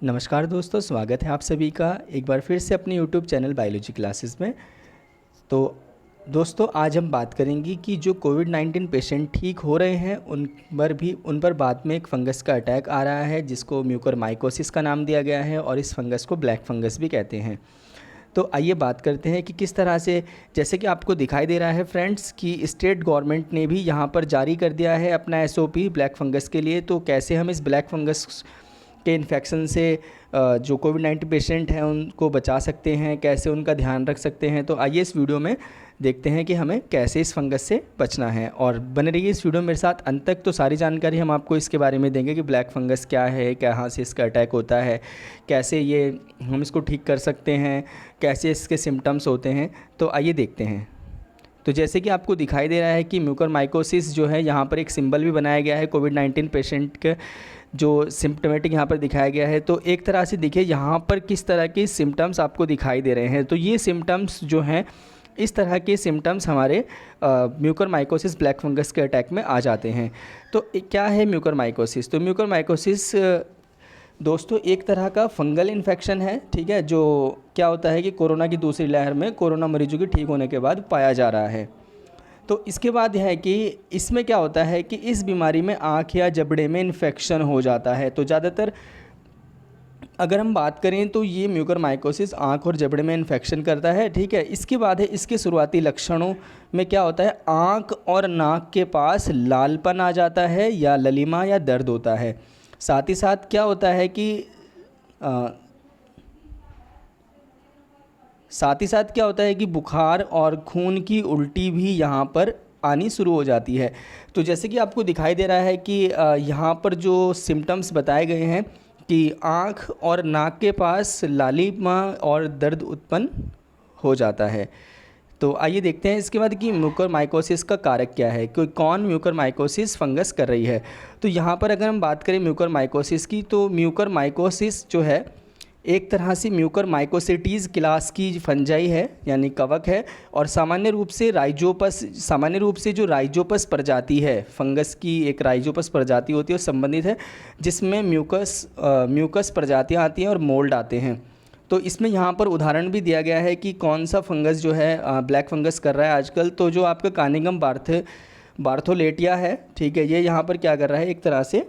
नमस्कार दोस्तों, स्वागत है आप सभी का एक बार फिर से अपने YouTube चैनल बायोलॉजी क्लासेस में। तो दोस्तों, आज हम बात करेंगे कि जो कोविड-19 पेशेंट ठीक हो रहे हैं उन पर बाद में एक फंगस का अटैक आ रहा है जिसको म्यूकोरमाइकोसिस का नाम दिया गया है और इस फंगस को ब्लैक फंगस भी कहते हैं। तो आइए बात करते हैं कि किस तरह से, जैसे कि आपको दिखाई दे रहा है फ्रेंड्स कि स्टेट गवर्नमेंट ने भी यहाँ पर जारी कर दिया है अपना SOP ब्लैक फंगस के लिए। तो कैसे हम इस ब्लैक फंगस के इन्फेक्शन से जो कोविड-19 पेशेंट हैं उनको बचा सकते हैं, कैसे उनका ध्यान रख सकते हैं। तो आइए इस वीडियो में देखते हैं कि हमें कैसे इस फंगस से बचना है, और बने रहिए इस वीडियो मेरे साथ अंत तक। तो सारी जानकारी हम आपको इसके बारे में देंगे कि ब्लैक फंगस क्या है, कहाँ से इसका अटैक होता है, कैसे ये हम इसको ठीक कर सकते हैं, कैसे इसके सिम्टम्स होते हैं। तो आइए देखते हैं। तो जैसे कि आपको दिखाई दे रहा है कि म्यूकोरमाइकोसिस जो है, यहाँ पर एक सिंबल भी बनाया गया है कोविड-19 पेशेंट के, जो सिम्टमेटिक यहाँ पर दिखाया गया है। तो एक तरह से देखिए यहाँ पर किस तरह के सिम्टम्स आपको दिखाई दे रहे हैं। तो ये सिम्टम्स जो हैं, इस तरह के सिम्टम्स हमारे म्यूकोरमाइकोसिस ब्लैक फंगस के अटैक में आ जाते हैं। तो क्या है म्यूकोरमाइकोसिस? तो म्यूकोरमाइकोसिस दोस्तों एक तरह का फंगल इन्फेक्शन है, ठीक है, जो क्या होता है कि कोरोना की दूसरी लहर में कोरोना मरीजों के ठीक होने के बाद पाया जा रहा है। तो इसके बाद है कि इसमें क्या होता है कि इस बीमारी में आँख या जबड़े में इन्फेक्शन हो जाता है। तो ज़्यादातर अगर हम बात करें तो ये म्यूकोरमाइकोसिस आँख और जबड़े में इन्फेक्शन करता है, ठीक है। इसके बाद है, इसके शुरुआती लक्षणों में क्या होता है, आँख और नाक के पास लालपन आ जाता है या ललिमा या दर्द होता है। साथ ही साथ क्या होता है कि बुखार और खून की उल्टी भी यहाँ पर आनी शुरू हो जाती है। तो जैसे कि आपको दिखाई दे रहा है कि यहाँ पर जो सिम्टम्स बताए गए हैं कि आँख और नाक के पास लालिमा और दर्द उत्पन्न हो जाता है। तो आइए देखते हैं इसके बाद कि म्यूकोरमाइकोसिस का कारक क्या है, कोई कौन म्यूकोरमाइकोसिस फंगस कर रही है। तो यहाँ पर अगर हम बात करें म्यूकोरमाइकोसिस की, तो म्यूकोरमाइकोसिस जो है एक तरह से म्यूकोरमाइकोसिटीज़ क्लास की फंजाई है, यानी कवक है। और सामान्य रूप से जो राइजोपस प्रजाति है फंगस की, एक राइजोपस प्रजाति होती है और संबंधित है, जिसमें म्यूकस प्रजातियाँ आती हैं और मोल्ड आते हैं। तो इसमें यहाँ पर उदाहरण भी दिया गया है कि कौन सा फंगस जो है ब्लैक फंगस कर रहा है आजकल। तो जो आपका कानिगम बार्थोलेटिया है, ठीक है, ये यहाँ पर क्या कर रहा है, एक तरह से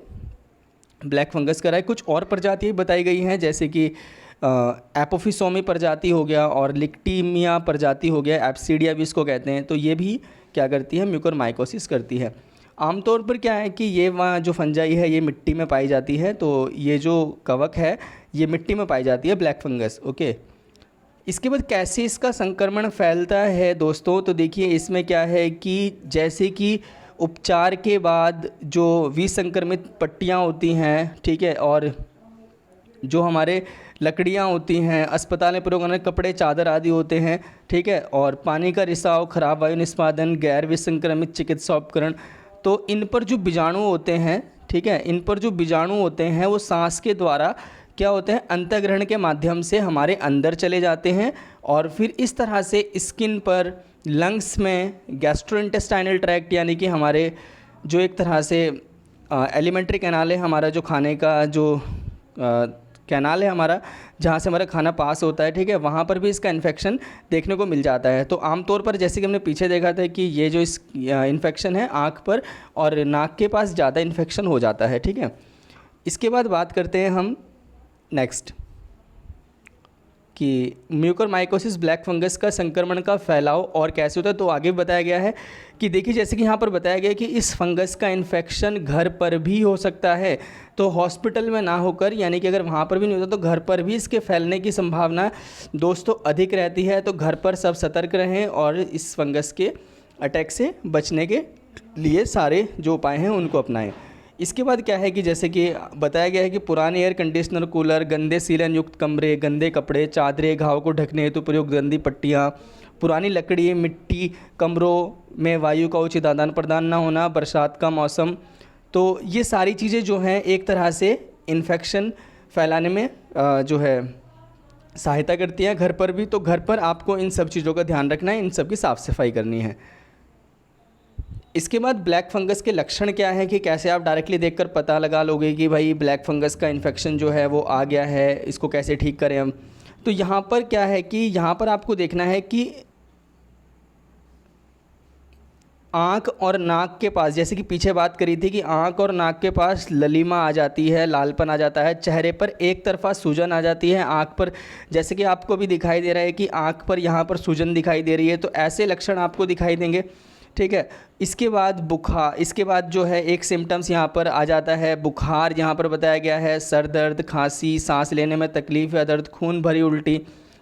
ब्लैक फंगस कर रहा है। कुछ और प्रजातियाँ बताई गई हैं, जैसे कि एपोफिसोमी प्रजाति हो गया और लिक्टीमिया प्रजाति हो गया, एप्सीडिया भी इसको कहते हैं। तो ये भी क्या करती है, म्यूकोरमाइकोसिस करती है। आमतौर पर क्या है कि ये वहाँ जो फंजाई है ये मिट्टी में पाई जाती है। तो ये जो कवक है ये मिट्टी में पाई जाती है, ब्लैक फंगस, ओके। इसके बाद कैसे इसका संक्रमण फैलता है दोस्तों, तो देखिए इसमें क्या है कि जैसे कि उपचार के बाद जो विसंक्रमित पट्टियाँ होती हैं, ठीक है, और जो हमारे लकड़ियाँ होती हैं, अस्पताल में प्रयोग होने वाले कपड़े, चादर आदि होते हैं, ठीक है, और पानी का रिसाव, खराब वायु निष्पादन, गैर विसंक्रमित चिकित्सा उपकरण, तो इन पर जो बीजाणु होते हैं, ठीक है, इन पर जो बीजाणु होते हैं वो सांस के द्वारा क्या होते हैं, अंतःग्रहण के माध्यम से हमारे अंदर चले जाते हैं और फिर इस तरह से स्किन पर, लंग्स में, गैस्ट्रोइंटेस्टाइनल ट्रैक्ट, यानी कि हमारे जो एक तरह से एलिमेंट्री कैनाल है, हमारा जो खाने का जो कैनाल है हमारा, जहाँ से हमारा खाना पास होता है, ठीक है, वहाँ पर भी इसका इन्फेक्शन देखने को मिल जाता है। तो आमतौर पर जैसे कि हमने पीछे देखा था कि ये जो इस इन्फेक्शन है आँख पर और नाक के पास ज़्यादा इन्फेक्शन हो जाता है, ठीक है। इसके बाद बात करते हैं हम नेक्स्ट कि म्यूकोरमाइकोसिस ब्लैक फंगस का संक्रमण का फैलाव और कैसे होता है। तो आगे बताया गया है कि देखिए जैसे कि यहाँ पर बताया गया है कि इस फंगस का इन्फेक्शन घर पर भी हो सकता है। तो हॉस्पिटल में ना होकर, यानी कि अगर वहाँ पर भी नहीं होता तो घर पर भी इसके फैलने की संभावना दोस्तों अधिक रहती है। तो घर पर सब सतर्क रहें और इस फंगस के अटैक से बचने के लिए सारे जो उपाय हैं उनको अपनाएं। इसके बाद क्या है कि जैसे कि बताया गया है कि पुराने एयर कंडीशनर, कूलर, गंदे सीलन युक्त कमरे, गंदे कपड़े, चादरें, घाव को ढकने हेतु प्रयुक्त गंदी पट्टियाँ, पुरानी लकड़ी, मिट्टी, कमरों में वायु का उचित आदान प्रदान ना होना, बरसात का मौसम, तो ये सारी चीज़ें जो हैं एक तरह से इन्फेक्शन फैलाने में जो है सहायता करती हैं घर पर भी। तो घर पर आपको इन सब चीज़ों का ध्यान रखना है, इन सब की साफ़ सफाई करनी है। इसके बाद ब्लैक फंगस के लक्षण क्या है कि कैसे आप डायरेक्टली देखकर पता लगा लोगे कि भाई ब्लैक फंगस का इन्फेक्शन जो है वो आ गया है, इसको कैसे ठीक करें हम। तो यहाँ पर क्या है कि यहाँ पर आपको देखना है कि आँख और नाक के पास, जैसे कि पीछे बात करी थी कि आँख और नाक के पास ललीमा आ जाती है, लालपन आ जाता है, चेहरे पर एक तरफा सूजन आ जाती है, आँख पर जैसे कि आपको भी दिखाई दे रहा है कि आँख पर यहाँ पर सूजन दिखाई दे रही है, तो ऐसे लक्षण आपको दिखाई देंगे। ठीक है। इसके बाद बुखार, इसके बाद जो है एक सिम्टम्स यहाँ पर आ जाता है बुखार, यहाँ पर बताया गया है सर दर्द, खांसी, सांस लेने में तकलीफ़ या दर्द, खून भरी उल्टी,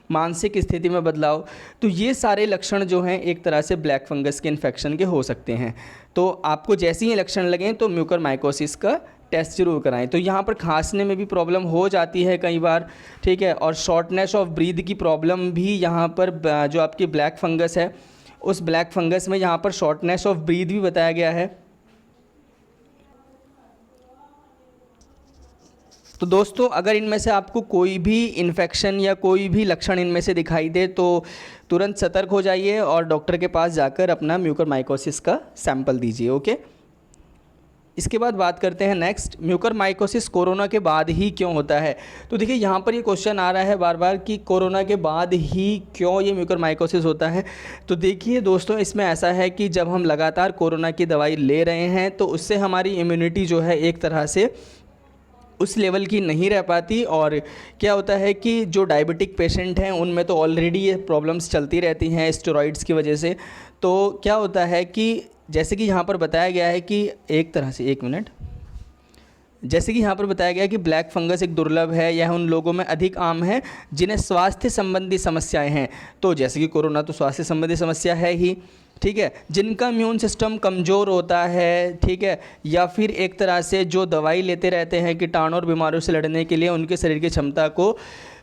मानसिक स्थिति में बदलाव। तो ये सारे लक्षण जो हैं एक तरह से ब्लैक फंगस के इन्फेक्शन के हो सकते हैं। तो आपको जैसे ही लक्षण लगें तो म्यूकरमाइकोसिस का टेस्ट जरूर कराएं। तो यहाँ पर खांसने में भी प्रॉब्लम हो जाती है कई बार, ठीक है, और शॉर्टनेस ऑफ ब्रीथ की प्रॉब्लम भी यहाँ पर जो आपकी ब्लैक फंगस है उस ब्लैक फंगस में यहाँ पर शॉर्टनेस ऑफ ब्रीथ भी बताया गया है। तो दोस्तों अगर इनमें से आपको कोई भी इन्फेक्शन या कोई भी लक्षण इनमें से दिखाई दे तो तुरंत सतर्क हो जाइए और डॉक्टर के पास जाकर अपना म्यूकरमाइकोसिस का सैंपल दीजिए। ओके। इसके बाद बात करते हैं नेक्स्ट, म्यूकरमाइकोसिस कोरोना के बाद ही क्यों होता है। तो देखिए यहाँ पर ये क्वेश्चन आ रहा है बार बार कि कोरोना के बाद ही क्यों ये म्यूकरमाइकोसिस होता है। तो देखिए दोस्तों इसमें ऐसा है कि जब हम लगातार कोरोना की दवाई ले रहे हैं तो उससे हमारी इम्यूनिटी जो है एक तरह से उस लेवल की नहीं रह पाती, और क्या होता है कि जो डायबिटिक पेशेंट हैं उनमें तो ऑलरेडी ये प्रॉब्लम्स चलती रहती हैं स्टेरॉइड्स की वजह से। तो क्या होता है कि जैसे कि यहाँ पर बताया गया है कि एक तरह से, एक मिनट, जैसे कि यहाँ पर बताया गया है कि ब्लैक फंगस एक दुर्लभ है, यह उन लोगों में अधिक आम है जिन्हें स्वास्थ्य संबंधी समस्याएं हैं। तो जैसे कि कोरोना तो स्वास्थ्य संबंधी समस्या है ही, ठीक है, जिनका इम्यून सिस्टम कमज़ोर होता है, ठीक है, या फिर एक तरह से जो दवाई लेते रहते हैं कीटाणु और बीमारियों से लड़ने के लिए, उनके शरीर की क्षमता को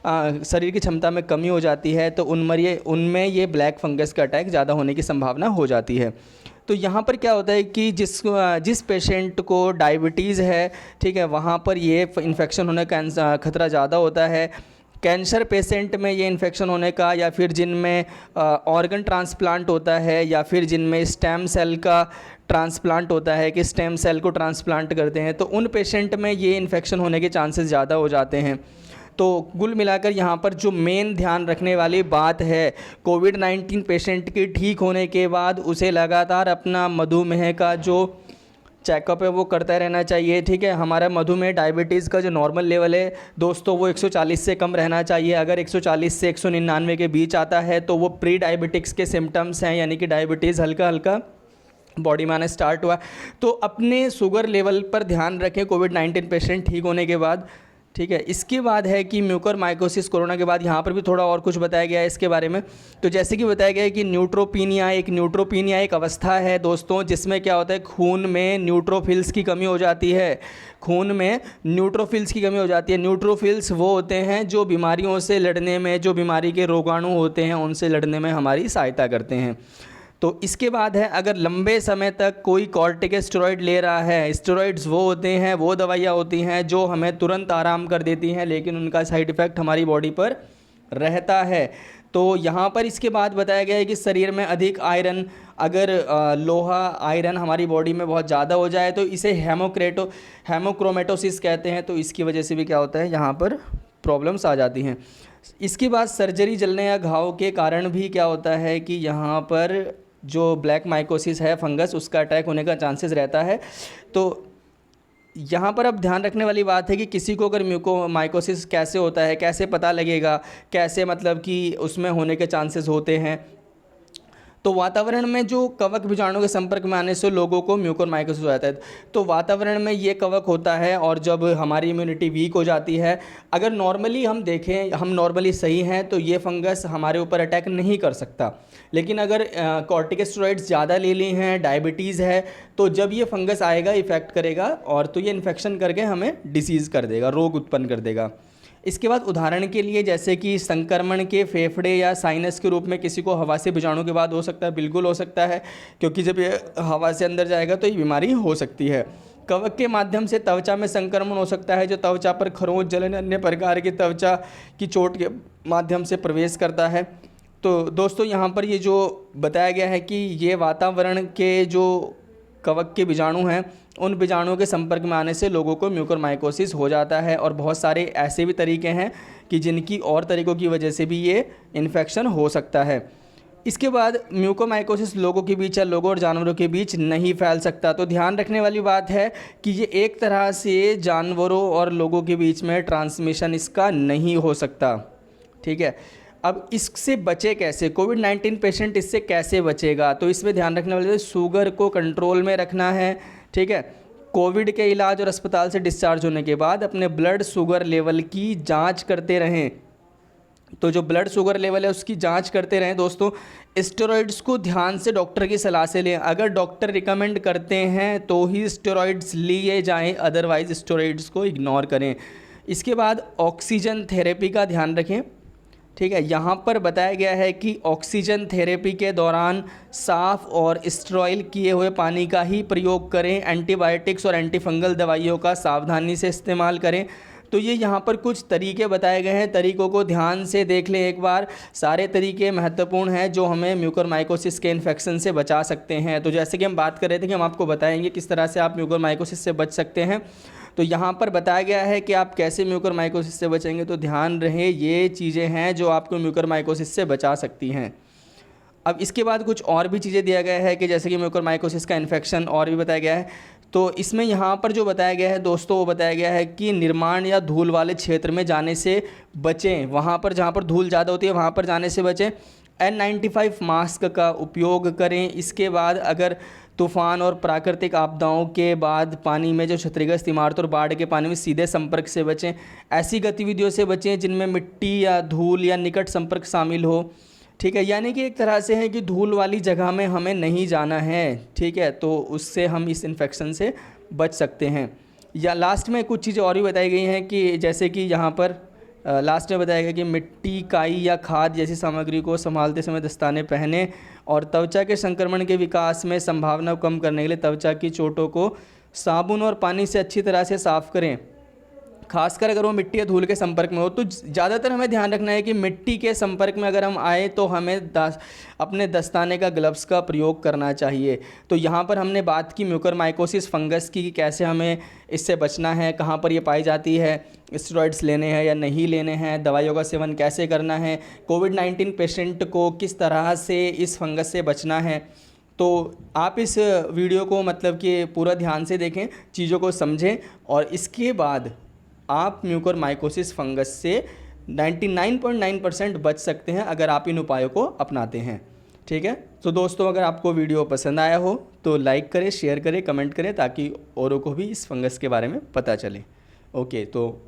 शरीर की क्षमता में कमी हो जाती है, तो उनमें ये ब्लैक फंगस का अटैक ज़्यादा होने की संभावना हो जाती है। तो यहाँ पर क्या होता है कि जिस पेशेंट को डायबिटीज़ है, ठीक है, वहाँ पर ये इन्फेक्शन होने का खतरा ज़्यादा होता है। कैंसर पेशेंट में ये इन्फेक्शन होने का, या फिर जिनमें ऑर्गन ट्रांसप्लांट होता है, या फिर जिनमें स्टेम सेल का ट्रांसप्लांट होता है कि स्टेम सेल को ट्रांसप्लांट करते हैं, तो उन पेशेंट में ये इन्फेक्शन होने के चांसेस ज़्यादा हो जाते हैं। तो कुल मिलाकर यहाँ पर जो मेन ध्यान रखने वाली बात है, कोविड-19 पेशेंट के ठीक होने के बाद उसे लगातार अपना मधुमेह का जो चेकअप है वो करता रहना चाहिए। ठीक है, हमारा मधुमेह डायबिटीज़ का जो नॉर्मल लेवल है दोस्तों वो 140 से कम रहना चाहिए। अगर 140 से 199 के बीच आता है तो वो प्री डायबिटिक्स के सिम्टम्स हैं, यानी कि डायबिटीज़ हल्का हल्का बॉडी में आना स्टार्ट हुआ। तो अपने शुगर लेवल पर ध्यान रखें कोविड-19 पेशेंट ठीक होने के बाद। ठीक है, इसके बाद है कि म्यूकरमाइकोसिस कोरोना के बाद, यहाँ पर भी थोड़ा और कुछ बताया गया है इसके बारे में। तो जैसे कि बताया गया है कि न्यूट्रोपीनिया एक अवस्था है दोस्तों जिसमें क्या होता है, खून में न्यूट्रोफिल्स की कमी हो जाती है। खून में न्यूट्रोफिल्स की कमी हो जाती है। न्यूट्रोफिल्स वो होते हैं जो बीमारियों से लड़ने में, जो बीमारी के रोगाणु होते हैं उनसे लड़ने में हमारी सहायता करते हैं। तो इसके बाद है, अगर लंबे समय तक कोई कॉर्टिकोस्टेरॉइड ले रहा है, स्टेरॉइड्स वो होते हैं, वो दवाइयाँ होती हैं जो हमें तुरंत आराम कर देती हैं, लेकिन उनका साइड इफ़ेक्ट हमारी बॉडी पर रहता है। तो यहाँ पर इसके बाद बताया गया है कि शरीर में अधिक आयरन, अगर लोहा आयरन हमारी बॉडी में बहुत ज़्यादा हो जाए तो इसे हेमोक्रोमेटोसिस कहते हैं। तो इसकी वजह से भी क्या होता है, यहाँ पर प्रॉब्लम्स आ जाती हैं। इसके बाद सर्जरी, जलने या घाव के कारण भी क्या होता है कि यहाँ पर जो ब्लैक माइकोसिस है फंगस, उसका अटैक होने का चांसेस रहता है। तो यहाँ पर अब ध्यान रखने वाली बात है कि किसी को अगर म्यूकोमाइकोसिस कैसे होता है, कैसे पता लगेगा, कैसे मतलब कि उसमें होने के चांसेस होते हैं। तो वातावरण में जो कवक बीजाणु के संपर्क में आने से लोगों को म्यूकरमाइकोसिस हो जाता है। तो वातावरण में ये कवक होता है और जब हमारी इम्यूनिटी वीक हो जाती है, अगर नॉर्मली हम देखें, हम नॉर्मली सही हैं तो ये फंगस हमारे ऊपर अटैक नहीं कर सकता। लेकिन अगर कॉर्टिकोस्टेरॉइड्स ज़्यादा ले ली हैं, डायबिटीज़ है, तो जब ये फंगस आएगा, इफ़ेक्ट करेगा और तो ये इन्फेक्शन करके हमें डिसीज़ कर देगा, रोग उत्पन्न कर देगा। इसके बाद उदाहरण के लिए जैसे कि संक्रमण के फेफड़े या साइनस के रूप में किसी को हवा से बीजाणु के बाद हो सकता है, बिल्कुल हो सकता है, क्योंकि जब ये हवा से अंदर जाएगा तो ये बीमारी हो सकती है। कवक के माध्यम से त्वचा में संक्रमण हो सकता है, जो त्वचा पर खरोंच, जलन, अन्य प्रकार की त्वचा की चोट के माध्यम से प्रवेश करता है। तो दोस्तों यहाँ पर ये जो बताया गया है कि ये वातावरण के जो कवक के बीजाणु हैं, उन बीजाणुओं के संपर्क में आने से लोगों को म्यूकोरमाइकोसिस हो जाता है। और बहुत सारे ऐसे भी तरीके हैं कि जिनकी और तरीक़ों की वजह से भी ये इन्फेक्शन हो सकता है। इसके बाद म्यूकोरमाइकोसिस लोगों के बीच या लोगों और जानवरों के बीच नहीं फैल सकता। तो ध्यान रखने वाली बात है कि ये एक तरह से जानवरों और लोगों के बीच में ट्रांसमिशन इसका नहीं हो सकता, ठीक है। अब इससे बचे कैसे, कोविड-19 पेशेंट इससे कैसे बचेगा? तो इसमें ध्यान रखने वाले शुगर को कंट्रोल में रखना है, ठीक है। कोविड के इलाज और अस्पताल से डिस्चार्ज होने के बाद अपने ब्लड शुगर लेवल की जांच करते रहें। तो जो ब्लड शुगर लेवल है उसकी जांच करते रहें दोस्तों। स्टेरॉइड्स को ध्यान से डॉक्टर की सलाह से लें, अगर डॉक्टर रिकमेंड करते हैं तो ही स्टेरॉइड्स लिए जाएं, अदरवाइज स्टेरॉइड्स को इग्नोर करें। इसके बाद ऑक्सीजन थेरेपी का ध्यान रखें, ठीक है। यहाँ पर बताया गया है कि ऑक्सीजन थेरेपी के दौरान साफ़ और स्टेरॉइल किए हुए पानी का ही प्रयोग करें। एंटीबायोटिक्स और एंटीफंगल दवाइयों का सावधानी से इस्तेमाल करें। तो ये यहाँ पर कुछ तरीके बताए गए हैं, तरीक़ों को ध्यान से देख लें एक बार। सारे तरीके महत्वपूर्ण हैं जो हमें म्यूकोरमाइकोसिस के इन्फेक्शन से बचा सकते हैं। तो जैसे कि हम बात कर रहे थे कि हम आपको बताएंगे किस तरह से आप म्यूकोरमाइकोसिस से बच सकते हैं। तो यहाँ पर बताया गया है कि आप कैसे म्यूकोरमाइकोसिस से बचेंगे। तो ध्यान रहे ये चीज़ें हैं जो आपको म्यूकोरमाइकोसिस से बचा सकती हैं। अब इसके बाद कुछ और भी चीज़ें दिया गया है कि जैसे कि म्यूकोरमाइकोसिस का इन्फेक्शन और भी बताया गया है। तो इसमें यहाँ पर जो बताया गया है दोस्तों, वो बताया गया है कि निर्माण या धूल वाले क्षेत्र में जाने से बचें। वहाँ पर जहाँ पर धूल ज़्यादा होती है वहाँ पर जाने से बचें। N95 मास्क का उपयोग करें। इसके बाद अगर तूफ़ान और प्राकृतिक आपदाओं के बाद पानी में जो क्षतिग्रस्त इमारतों और बाढ़ के पानी में सीधे संपर्क से बचें। ऐसी गतिविधियों से बचें जिनमें मिट्टी या धूल या निकट संपर्क शामिल हो, ठीक है। यानी कि एक तरह से है कि धूल वाली जगह में हमें नहीं जाना है, ठीक है। तो उससे हम इस इन्फेक्शन से बच सकते हैं। या लास्ट में कुछ चीज़ें और भी बताई गई हैं कि जैसे कि यहाँ पर लास्ट में बताया गया कि मिट्टी, काई या खाद जैसी सामग्री को संभालते समय दस्ताने पहने। और त्वचा के संक्रमण के विकास में संभावना को कम करने के लिए त्वचा की चोटों को साबुन और पानी से अच्छी तरह से साफ़ करें, खासकर अगर वो मिट्टी या धूल के संपर्क में हो। तो ज़्यादातर हमें ध्यान रखना है कि मिट्टी के संपर्क में अगर हम आए तो हमें अपने दस्ताने का ग्लव्स का प्रयोग करना चाहिए। तो यहाँ पर हमने बात की म्यूकोरमाइकोसिस फंगस की, कैसे हमें इससे बचना है, कहाँ पर ये पाई जाती है, स्टेरॉइड्स लेने हैं या नहीं लेने हैं, दवाइयों का सेवन कैसे करना है, कोविड-19 पेशेंट को किस तरह से इस फंगस से बचना है। तो आप इस वीडियो को मतलब कि पूरा ध्यान से देखें, चीज़ों को समझें और इसके बाद आप म्यूकोरमाइकोसिस फंगस से 99.9% बच सकते हैं अगर आप इन उपायों को अपनाते हैं, ठीक है। तो दोस्तों अगर आपको वीडियो पसंद आया हो तो लाइक करें, शेयर करें, कमेंट करें ताकि औरों को भी इस फंगस के बारे में पता चले। ओके, तो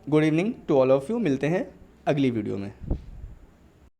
good evening to all of you. मिलते हैं अगली वीडियो में।